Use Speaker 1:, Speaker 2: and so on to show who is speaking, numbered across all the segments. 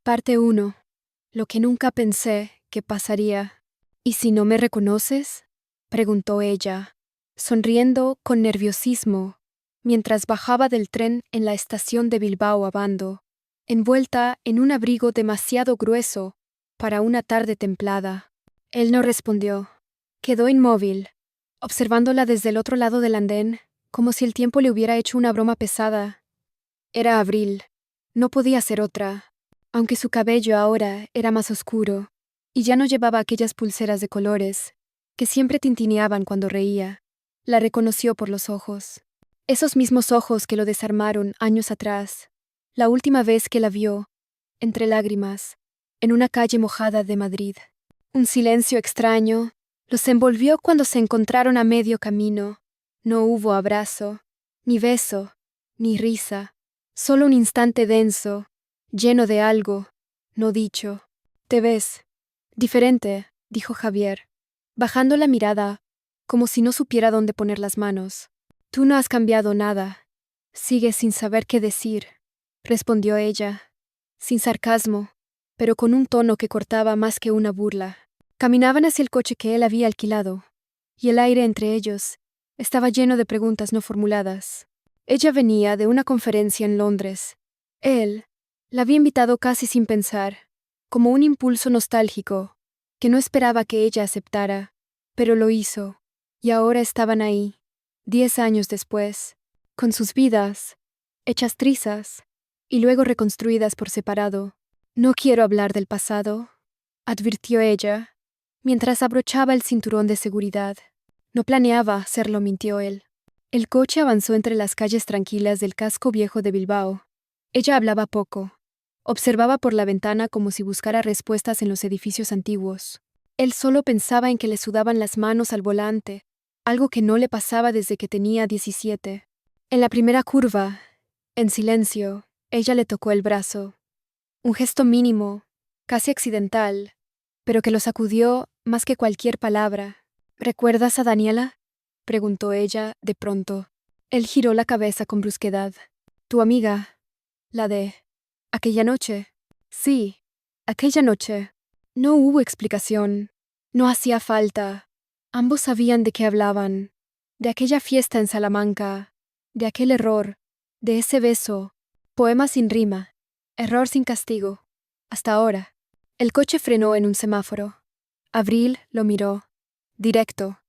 Speaker 1: Parte 1. Lo que nunca pensé que pasaría. ¿Y si no me reconoces? Preguntó ella, sonriendo con nerviosismo, mientras bajaba del tren en la estación de Bilbao Abando, envuelta en un abrigo demasiado grueso para una tarde templada. Él no respondió. Quedó inmóvil, observándola desde el otro lado del andén, como si el tiempo le hubiera hecho una broma pesada. Era abril. No podía ser otra, aunque su cabello ahora era más oscuro, y ya no llevaba aquellas pulseras de colores que siempre tintineaban cuando reía. La reconoció por los ojos. Esos mismos ojos que lo desarmaron años atrás, la última vez que la vio, entre lágrimas, en una calle mojada de Madrid. Un silencio extraño los envolvió cuando se encontraron a medio camino. No hubo abrazo, ni beso, ni risa, solo un instante denso, lleno de algo, no dicho. «Te ves diferente», dijo Javier, bajando la mirada, como si no supiera dónde poner las manos. «Tú no has cambiado nada. Sigues sin saber qué decir», respondió ella, sin sarcasmo, pero con un tono que cortaba más que una burla. Caminaban hacia el coche que él había alquilado, y el aire entre ellos estaba lleno de preguntas no formuladas. Ella venía de una conferencia en Londres. Él la había invitado casi sin pensar, como un impulso nostálgico, que no esperaba que ella aceptara, pero lo hizo, y ahora estaban ahí, 10 años después, con sus vidas, hechas trizas, y luego reconstruidas por separado. «No quiero hablar del pasado», advirtió ella, mientras abrochaba el cinturón de seguridad. No planeaba hacerlo, mintió él. El coche avanzó entre las calles tranquilas del casco viejo de Bilbao. Ella hablaba poco. Observaba por la ventana como si buscara respuestas en los edificios antiguos. Él solo pensaba en que le sudaban las manos al volante, algo que no le pasaba desde que tenía 17. En la primera curva, en silencio, ella le tocó el brazo. Un gesto mínimo, casi accidental, pero que lo sacudió más que cualquier palabra. «¿Recuerdas a Daniela?», preguntó ella de pronto. Él giró la cabeza con brusquedad. «¿Tu amiga? La de aquella noche?» «Sí, aquella noche». No hubo explicación. No hacía falta. Ambos sabían de qué hablaban. De aquella fiesta en Salamanca, de aquel error, de ese beso, poema sin rima, error sin castigo. Hasta ahora. El coche frenó en un semáforo. Abril lo miró. Directo,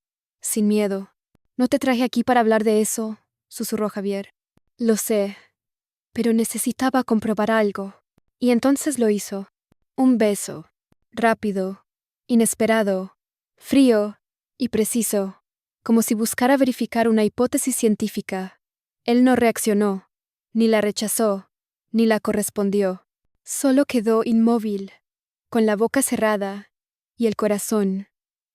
Speaker 1: sin miedo. «No te traje aquí para hablar de eso», susurró Javier. «Lo sé, pero necesitaba comprobar algo». Y entonces lo hizo. Un beso. Rápido, inesperado, frío y preciso, como si buscara verificar una hipótesis científica. Él no reaccionó, ni la rechazó, ni la correspondió. Solo quedó inmóvil, con la boca cerrada y el corazón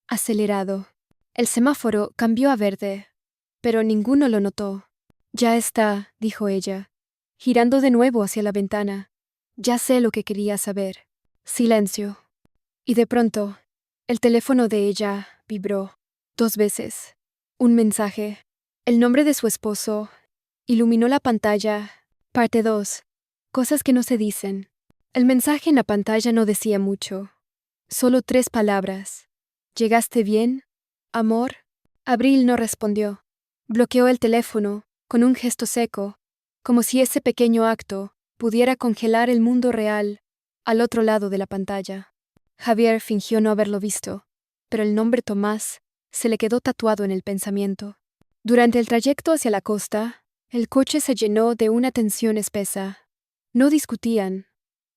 Speaker 1: acelerado. El semáforo cambió a verde, pero ninguno lo notó. «Ya está», dijo ella, girando de nuevo hacia la ventana. «Ya sé lo que quería saber». Silencio. Y de pronto, el teléfono de ella vibró 2 veces. Un mensaje. El nombre de su esposo iluminó la pantalla. Parte 2. Cosas que no se dicen. El mensaje en la pantalla no decía mucho. Solo 3 palabras. «¿Llegaste bien, amor?» Abril no respondió. Bloqueó el teléfono, con un gesto seco, como si ese pequeño acto pudiera congelar el mundo real al otro lado de la pantalla. Javier fingió no haberlo visto, pero el nombre Tomás se le quedó tatuado en el pensamiento. Durante el trayecto hacia la costa, el coche se llenó de una tensión espesa. No discutían,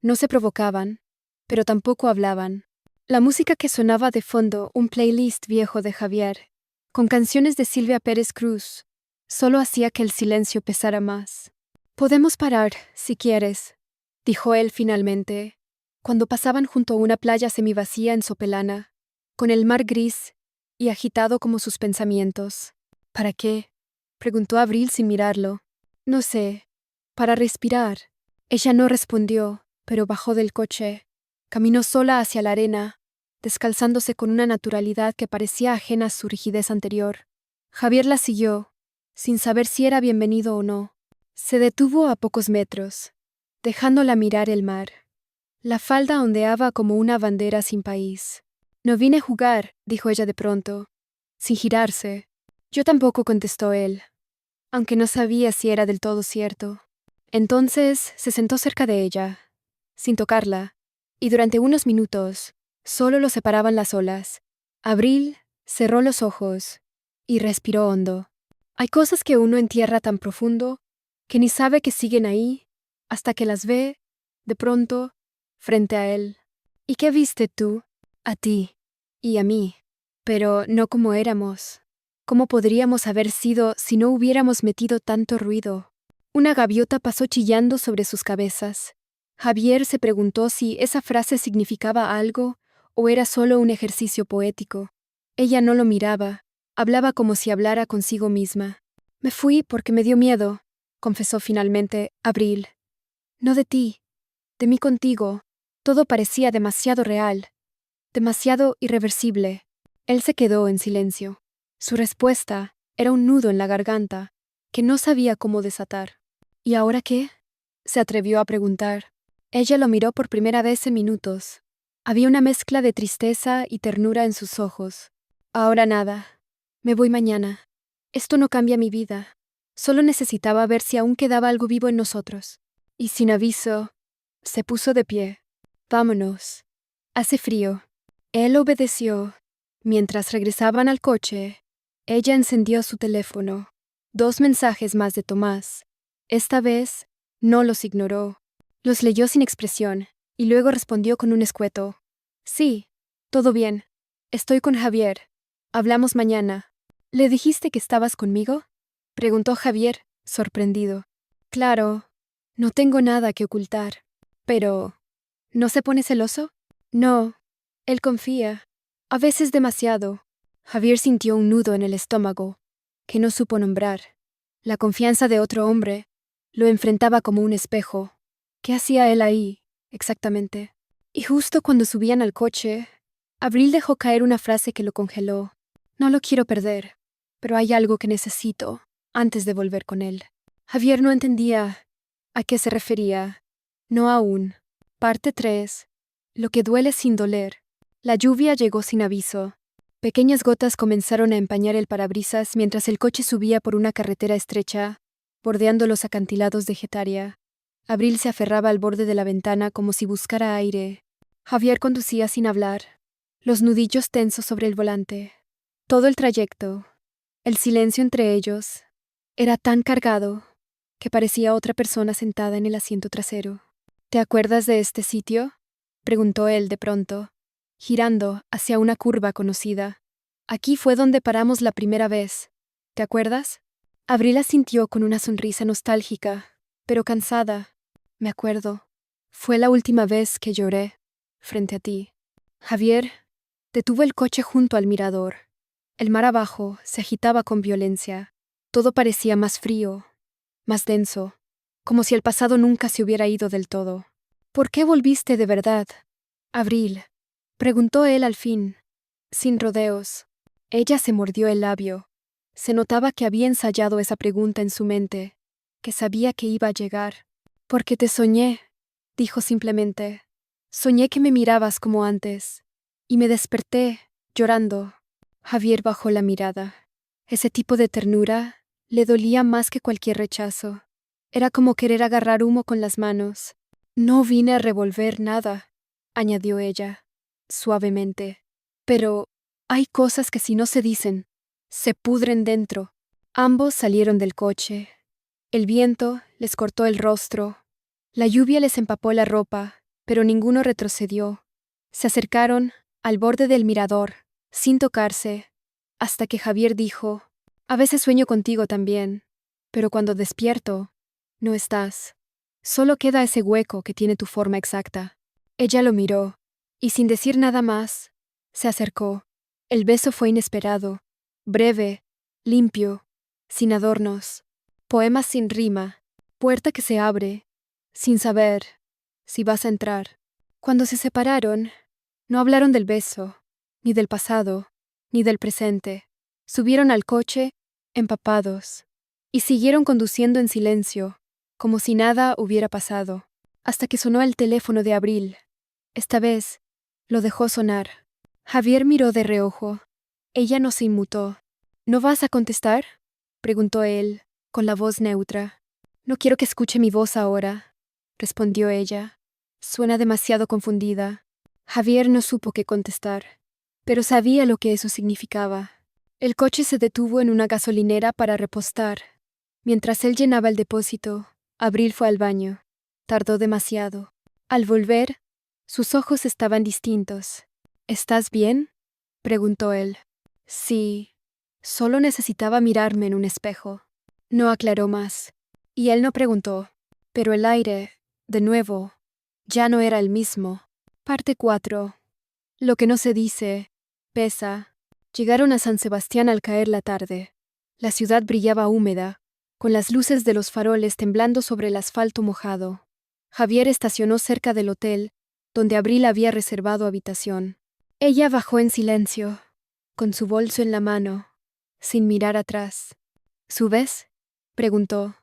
Speaker 1: no se provocaban, pero tampoco hablaban. La música que sonaba de fondo, un playlist viejo de Javier, con canciones de Silvia Pérez Cruz, solo hacía que el silencio pesara más. «Podemos parar, si quieres», dijo él finalmente, cuando pasaban junto a una playa semivacía en Sopelana, con el mar gris y agitado como sus pensamientos. «¿Para qué?», preguntó Abril sin mirarlo. «No sé, para respirar». Ella no respondió, pero bajó del coche. Caminó sola hacia la arena, descalzándose con una naturalidad que parecía ajena a su rigidez anterior. Javier la siguió, sin saber si era bienvenido o no. Se detuvo a pocos metros, dejándola mirar el mar. La falda ondeaba como una bandera sin país. No vine a jugar, dijo ella de pronto, sin girarse. Yo tampoco, contestó él, aunque no sabía si era del todo cierto. Entonces se sentó cerca de ella, sin tocarla, y durante unos minutos solo los separaban las olas. Abril cerró los ojos y respiró hondo. Hay cosas que uno entierra tan profundo que ni sabe que siguen ahí hasta que las ve, de pronto, frente a él. ¿Y qué viste tú? A ti y a mí, pero no como éramos. ¿Cómo podríamos haber sido si no hubiéramos metido tanto ruido? Una gaviota pasó chillando sobre sus cabezas. Javier se preguntó si esa frase significaba algo o era solo un ejercicio poético. Ella no lo miraba, hablaba como si hablara consigo misma. Me fui porque me dio miedo, confesó finalmente Abril. No de ti, de mí contigo. Todo parecía demasiado real, demasiado irreversible. Él se quedó en silencio. Su respuesta era un nudo en la garganta, que no sabía cómo desatar. ¿Y ahora qué? Se atrevió a preguntar. Ella lo miró por primera vez en minutos. Había una mezcla de tristeza y ternura en sus ojos. Ahora nada. Me voy mañana. Esto no cambia mi vida. Solo necesitaba ver si aún quedaba algo vivo en nosotros. Y sin aviso, se puso de pie. Vámonos. Hace frío. Él obedeció. Mientras regresaban al coche, ella encendió su teléfono. 2 mensajes más de Tomás. Esta vez, no los ignoró. Los leyó sin expresión, y luego respondió con un escueto. Sí, todo bien. Estoy con Javier. Hablamos mañana. ¿Le dijiste que estabas conmigo? Preguntó Javier, sorprendido. Claro, no tengo nada que ocultar. Pero, ¿no se pone celoso? No. Él confía. A veces demasiado. Javier sintió un nudo en el estómago, que no supo nombrar. La confianza de otro hombre lo enfrentaba como un espejo. ¿Qué hacía él ahí, exactamente? Y justo cuando subían al coche, Abril dejó caer una frase que lo congeló. No lo quiero perder, pero hay algo que necesito antes de volver con él. Javier no entendía a qué se refería. No aún. Parte 3. Lo que duele sin doler. La lluvia llegó sin aviso. Pequeñas gotas comenzaron a empañar el parabrisas mientras el coche subía por una carretera estrecha, bordeando los acantilados de Getaria. Abril se aferraba al borde de la ventana como si buscara aire. Javier conducía sin hablar, los nudillos tensos sobre el volante. Todo el trayecto, el silencio entre ellos, era tan cargado que parecía otra persona sentada en el asiento trasero. ¿Te acuerdas de este sitio?, preguntó él de pronto, girando hacia una curva conocida. Aquí fue donde paramos la primera vez. ¿Te acuerdas? Abril asintió con una sonrisa nostálgica, pero cansada. Me acuerdo. Fue la última vez que lloré frente a ti. Javier detuvo el coche junto al mirador. El mar abajo se agitaba con violencia. Todo parecía más frío, más denso, como si el pasado nunca se hubiera ido del todo. ¿Por qué volviste de verdad, Abril?, preguntó él al fin, sin rodeos. Ella se mordió el labio. Se notaba que había ensayado esa pregunta en su mente, que sabía que iba a llegar. Porque te soñé, dijo simplemente. Soñé que me mirabas como antes, y me desperté, llorando. Javier bajó la mirada. Ese tipo de ternura le dolía más que cualquier rechazo. Era como querer agarrar humo con las manos. No vine a revolver nada, añadió ella, suavemente. Pero hay cosas que si no se dicen, se pudren dentro. Ambos salieron del coche. El viento les cortó el rostro. La lluvia les empapó la ropa, pero ninguno retrocedió. Se acercaron al borde del mirador, sin tocarse, hasta que Javier dijo: A veces sueño contigo también, pero cuando despierto, no estás. Solo queda ese hueco que tiene tu forma exacta. Ella lo miró, y sin decir nada más, se acercó. El beso fue inesperado, breve, limpio, sin adornos. Poema sin rima, puerta que se abre, sin saber si vas a entrar. Cuando se separaron, no hablaron del beso, ni del pasado, ni del presente. Subieron al coche, empapados, y siguieron conduciendo en silencio, como si nada hubiera pasado, hasta que sonó el teléfono de Abril. Esta vez, lo dejó sonar. Javier miró de reojo. Ella no se inmutó. ¿No vas a contestar?, preguntó él, con la voz neutra. No quiero que escuche mi voz ahora, respondió ella. Suena demasiado confundida. Javier no supo qué contestar, pero sabía lo que eso significaba. El coche se detuvo en una gasolinera para repostar. Mientras él llenaba el depósito, Abril fue al baño. Tardó demasiado. Al volver, sus ojos estaban distintos. ¿Estás bien?, preguntó él. Sí. Solo necesitaba mirarme en un espejo. No aclaró más. Y él no preguntó. Pero el aire, de nuevo, ya no era el mismo. Parte 4. Lo que no se dice, pesa. Llegaron a San Sebastián al caer la tarde. La ciudad brillaba húmeda, con las luces de los faroles temblando sobre el asfalto mojado. Javier estacionó cerca del hotel, donde Abril había reservado habitación. Ella bajó en silencio, con su bolso en la mano, sin mirar atrás. ¿Subes?, preguntó,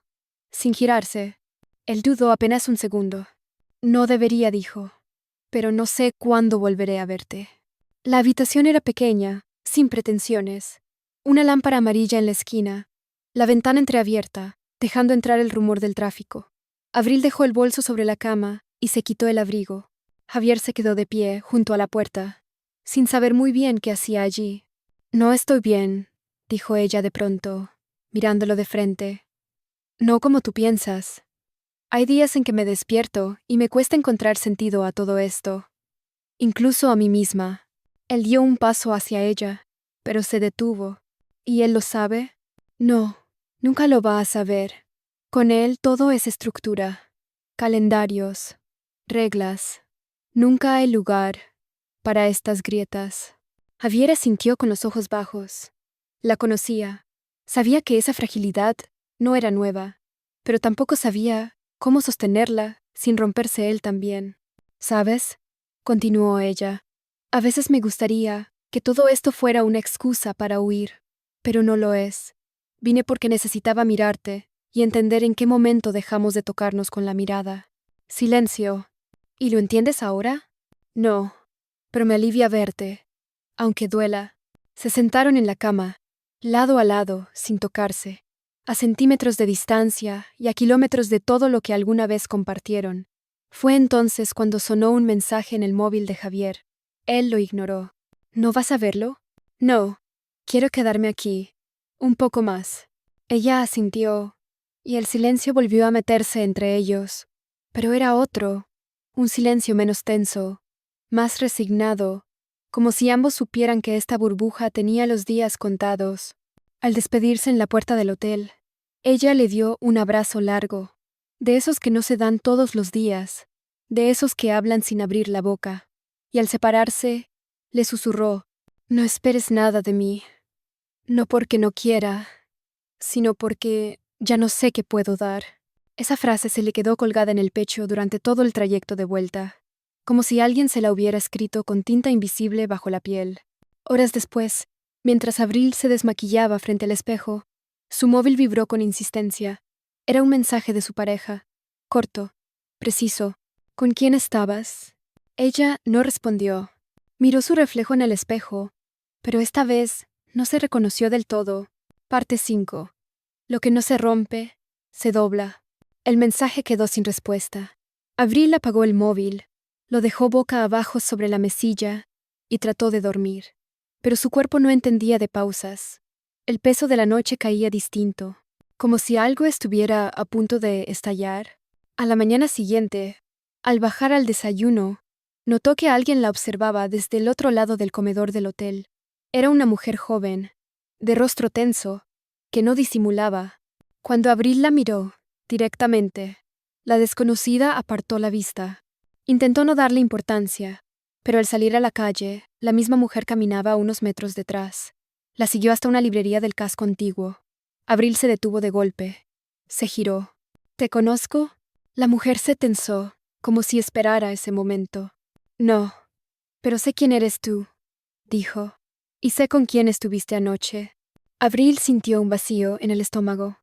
Speaker 1: sin girarse. Él dudó apenas un segundo. No debería, dijo, pero no sé cuándo volveré a verte. La habitación era pequeña, sin pretensiones. Una lámpara amarilla en la esquina, la ventana entreabierta, dejando entrar el rumor del tráfico. Abril dejó el bolso sobre la cama y se quitó el abrigo. Javier se quedó de pie, junto a la puerta, sin saber muy bien qué hacía allí. No estoy bien, dijo ella de pronto, mirándolo de frente. No como tú piensas. Hay días en que me despierto y me cuesta encontrar sentido a todo esto. Incluso a mí misma. Él dio un paso hacia ella, pero se detuvo. ¿Y él lo sabe? No, nunca lo va a saber. Con él todo es estructura, calendarios, reglas. Nunca hay lugar para estas grietas. Javier asintió con los ojos bajos. La conocía. Sabía que esa fragilidad no era nueva, pero tampoco sabía cómo sostenerla sin romperse él también. ¿Sabes?, continuó ella. A veces me gustaría que todo esto fuera una excusa para huir, pero no lo es. Vine porque necesitaba mirarte y entender en qué momento dejamos de tocarnos con la mirada. Silencio. ¿Y lo entiendes ahora? No, pero me alivia verte, aunque duela. Se sentaron en la cama, lado a lado, sin tocarse, a centímetros de distancia y a kilómetros de todo lo que alguna vez compartieron. Fue entonces cuando sonó un mensaje en el móvil de Javier. Él lo ignoró. ¿No vas a verlo? No. Quiero quedarme aquí. Un poco más. Ella asintió, y el silencio volvió a meterse entre ellos. Pero era otro, un silencio menos tenso, más resignado, como si ambos supieran que esta burbuja tenía los días contados. Al despedirse en la puerta del hotel, ella le dio un abrazo largo, de esos que no se dan todos los días, de esos que hablan sin abrir la boca, y al separarse, le susurró: «No esperes nada de mí, no porque no quiera, sino porque ya no sé qué puedo dar». Esa frase se le quedó colgada en el pecho durante todo el trayecto de vuelta, como si alguien se la hubiera escrito con tinta invisible bajo la piel. Horas después, mientras Abril se desmaquillaba frente al espejo, su móvil vibró con insistencia. Era un mensaje de su pareja, corto, preciso. «¿Con quién estabas?». Ella no respondió. Miró su reflejo en el espejo, pero esta vez no se reconoció del todo. Parte 5. Lo que no se rompe, se dobla. El mensaje quedó sin respuesta. Abril apagó el móvil, lo dejó boca abajo sobre la mesilla y trató de dormir. Pero su cuerpo no entendía de pausas. El peso de la noche caía distinto, como si algo estuviera a punto de estallar. A la mañana siguiente, al bajar al desayuno, notó que alguien la observaba desde el otro lado del comedor del hotel. Era una mujer joven, de rostro tenso, que no disimulaba. Cuando Abril la miró, directamente, la desconocida apartó la vista. Intentó no darle importancia, pero al salir a la calle, la misma mujer caminaba a unos metros detrás. La siguió hasta una librería del casco antiguo. Abril se detuvo de golpe. Se giró. «¿Te conozco?». La mujer se tensó, como si esperara ese momento. «No, pero sé quién eres tú», dijo. «Y sé con quién estuviste anoche». Abril sintió un vacío en el estómago.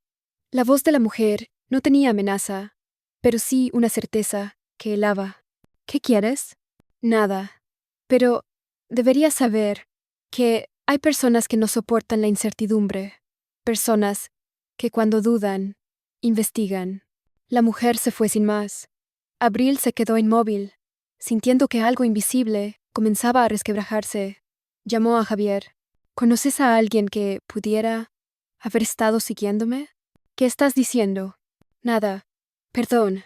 Speaker 1: La voz de la mujer no tenía amenaza, pero sí una certeza que helaba. «¿Qué quieres?». Nada. Pero deberías saber que hay personas que no soportan la incertidumbre. Personas que cuando dudan, investigan. La mujer se fue sin más. Abril se quedó inmóvil, sintiendo que algo invisible comenzaba a resquebrajarse. Llamó a Javier. ¿Conoces a alguien que pudiera haber estado siguiéndome? ¿Qué estás diciendo? Nada. Perdón.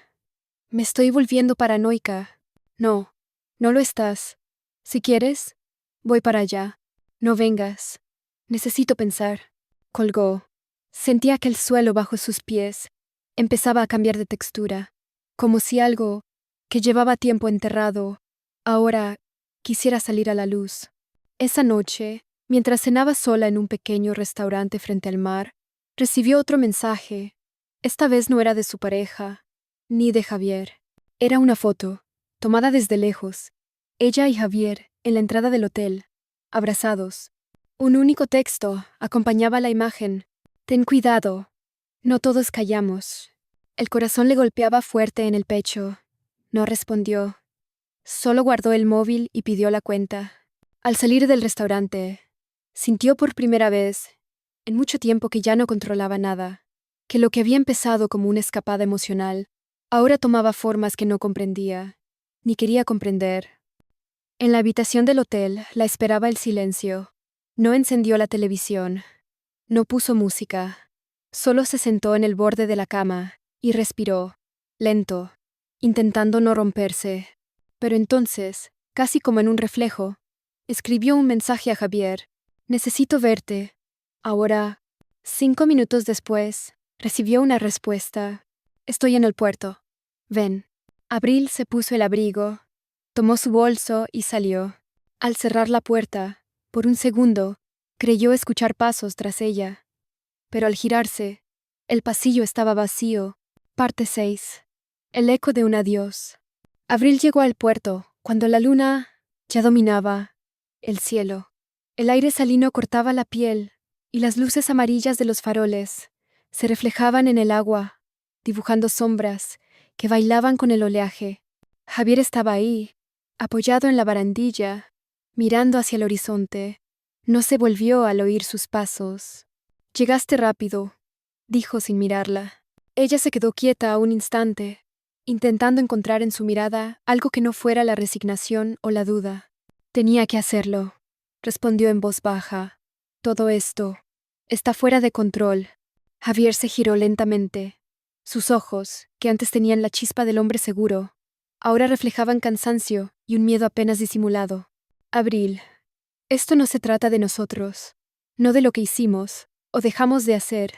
Speaker 1: Me estoy volviendo paranoica. No, no lo estás. Si quieres, voy para allá. No vengas. Necesito pensar. Colgó. Sentía que el suelo bajo sus pies empezaba a cambiar de textura, como si algo que llevaba tiempo enterrado ahora quisiera salir a la luz. Esa noche, mientras cenaba sola en un pequeño restaurante frente al mar, recibió otro mensaje. Esta vez no era de su pareja, ni de Javier. Era una foto, tomada desde lejos. Ella y Javier en la entrada del hotel, abrazados. Un único texto acompañaba la imagen. Ten cuidado. No todos callamos. El corazón le golpeaba fuerte en el pecho. No respondió. Solo guardó el móvil y pidió la cuenta. Al salir del restaurante, sintió por primera vez, en mucho tiempo, que ya no controlaba nada, que lo que había empezado como una escapada emocional, ahora tomaba formas que no comprendía, ni quería comprender. En la habitación del hotel la esperaba el silencio. No encendió la televisión, no puso música, solo se sentó en el borde de la cama y respiró, lento, intentando no romperse. Pero entonces, casi como en un reflejo, escribió un mensaje a Javier. Necesito verte. Ahora. 5 minutos después, recibió una respuesta. Estoy en el puerto. Ven. Abril se puso el abrigo, tomó su bolso y salió. Al cerrar la puerta, por un segundo, creyó escuchar pasos tras ella. Pero al girarse, el pasillo estaba vacío. Parte 6. El eco de un adiós. Abril llegó al puerto cuando la luna ya dominaba el cielo. El aire salino cortaba la piel y las luces amarillas de los faroles se reflejaban en el agua, dibujando sombras que bailaban con el oleaje. Javier estaba ahí, apoyado en la barandilla, mirando hacia el horizonte. No se volvió al oír sus pasos. Llegaste rápido, dijo sin mirarla. Ella se quedó quieta un instante, intentando encontrar en su mirada algo que no fuera la resignación o la duda. Tenía que hacerlo, respondió en voz baja. Todo esto está fuera de control. Javier se giró lentamente. Sus ojos, que antes tenían la chispa del hombre seguro, ahora reflejaban cansancio y un miedo apenas disimulado. Abril, esto no se trata de nosotros, no de lo que hicimos o dejamos de hacer.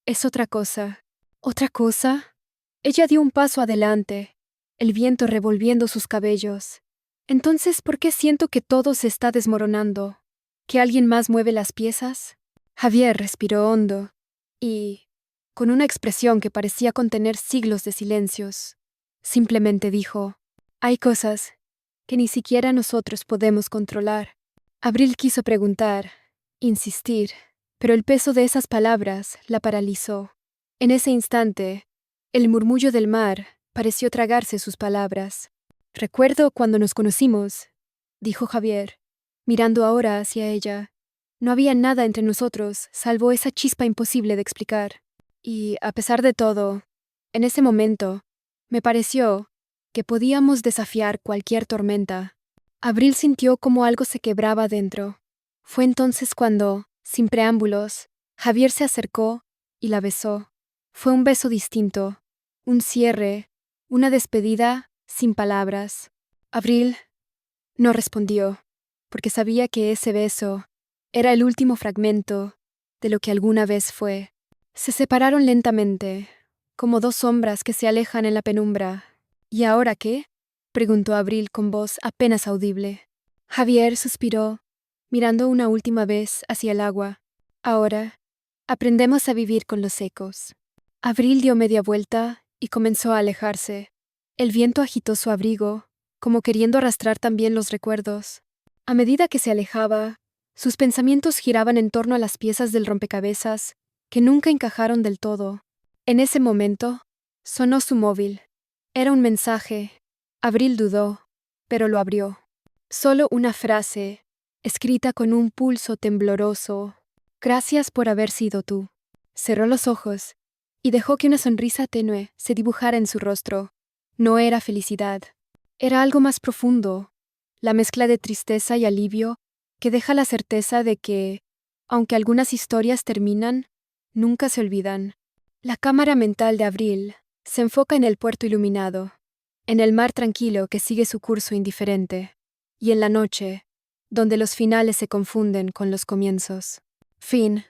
Speaker 1: Es otra cosa. ¿Otra cosa? Ella dio un paso adelante, el viento revolviendo sus cabellos. Entonces, ¿por qué siento que todo se está desmoronando? ¿Que alguien más mueve las piezas? Javier respiró hondo y, con una expresión que parecía contener siglos de silencios, simplemente dijo: hay cosas que ni siquiera nosotros podemos controlar. Abril quiso preguntar, insistir, pero el peso de esas palabras la paralizó. En ese instante, el murmullo del mar pareció tragarse sus palabras. Recuerdo cuando nos conocimos, dijo Javier, mirando ahora hacia ella. No había nada entre nosotros salvo esa chispa imposible de explicar. Y, a pesar de todo, en ese momento, me pareció que podíamos desafiar cualquier tormenta. Abril sintió como algo se quebraba dentro. Fue entonces cuando, sin preámbulos, Javier se acercó y la besó. Fue un beso distinto, un cierre, una despedida sin palabras. Abril no respondió, porque sabía que ese beso era el último fragmento de lo que alguna vez fue. Se separaron lentamente, como dos sombras que se alejan en la penumbra. ¿Y ahora qué?, preguntó Abril con voz apenas audible. Javier suspiró, mirando una última vez hacia el agua. Ahora, aprendemos a vivir con los ecos. Abril dio media vuelta y comenzó a alejarse. El viento agitó su abrigo, como queriendo arrastrar también los recuerdos. A medida que se alejaba, sus pensamientos giraban en torno a las piezas del rompecabezas que nunca encajaron del todo. En ese momento, sonó su móvil. Era un mensaje. Abril dudó, pero lo abrió. Solo una frase, escrita con un pulso tembloroso. Gracias por haber sido tú. Cerró los ojos y dejó que una sonrisa tenue se dibujara en su rostro. No era felicidad. Era algo más profundo, la mezcla de tristeza y alivio que deja la certeza de que, aunque algunas historias terminan, nunca se olvidan. La cámara mental de Abril se enfoca en el puerto iluminado, en el mar tranquilo que sigue su curso indiferente, y en la noche, donde los finales se confunden con los comienzos. Fin.